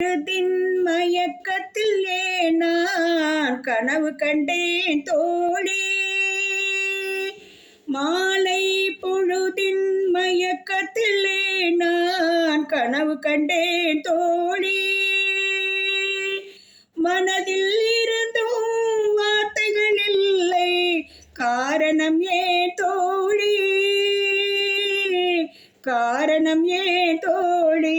பொழுதின் மயக்கத்திலே நான் கனவு கண்டேன் தோழி. மாலை பொழுதின் மயக்கத்திலே நான் கனவு கண்டேன் தோழி. மனதில் இருந்தும் வார்த்தைகள் இல்லை, காரணம் ஏன் தோழி, காரணம் ஏன் தோழி.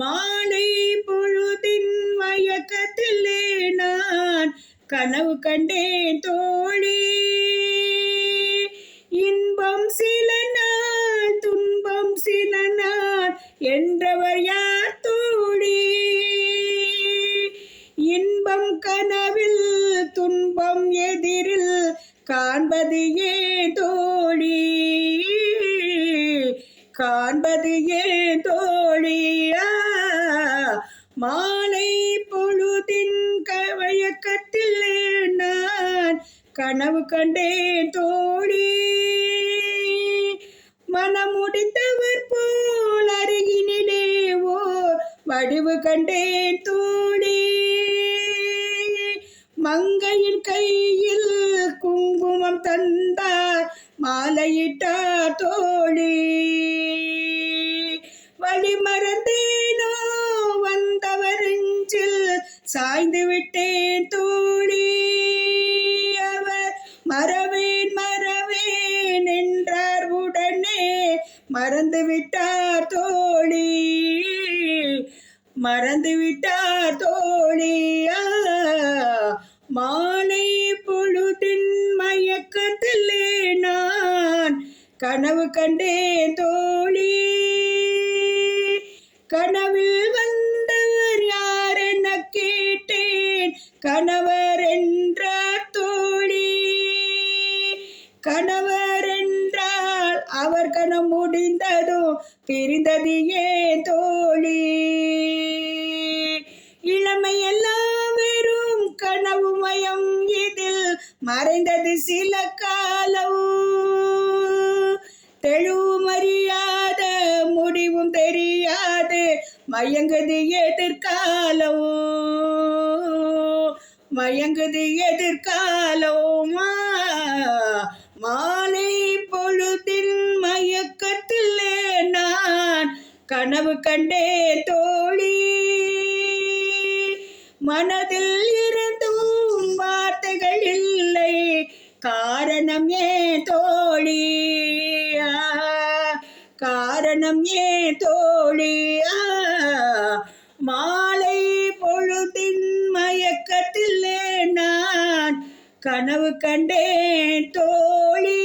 மாலை பொழுதின் மயக்கத்திலே நான் கனவு கண்டேன் தோழி. இன்பம் சில நாள் துன்பம் சில நாள் என்றவர் யார் தோழி. இன்பம் கனவில் துன்பம் எதிரில் காண்பது ஏன் தோழி, காண்பது ஏன் தோழி. மாலை பொழுதின் மயக்கத்திலே நான் கனவு கண்டேன் தோழி. மனமுடித்தவர் போல் அருகினிலே ஓர் வடிவு கண்டேன் தோழி. மங்கையின் கையில் குங்குமம் தந்தார், மாலையிட்டார் தோழி. வழி மறந்தேனோ வந்தவரிஞ்சில் சாய்ந்து விட்டேன் தோழி. அவர் மறவேன் மறவேன் என்றார், உடனே மறந்து விட்டார் தோழி, மறந்து விட்டார் தோழி. மாலை பொழுதின் மயக்கத்திலே நான் கனவு கண்டேன் தோழி. கனவில் வந்தவர் யார் என கேட்டேன், கணவர் என்றார் தோழி. கணவர் என்றால் அவர் கணம் முடிந்ததும் பிரிந்தது ஏன் தோழி. இளமையெல்லாம் வெறும் கனவு மயம், இதில் மறைந்தது சில காலம். தெளிவுமறியாத முடிவும் தெரியாது, மயங்குது எதிர்காலம், மயங்குது எதிர்காலம். மாலை பொழுதின் மயக்கத்திலே நான் கனவு கண்டேன் தோழி. மனதில் இருந்தும் வார்த்தைகள் இல்லை, காரணம் ஏன் தோழி, காரணம் ஏன் தோழி. மாலை பொழுதின் மயக்கத்திலே நான் கனவு கண்டேன் தோழி.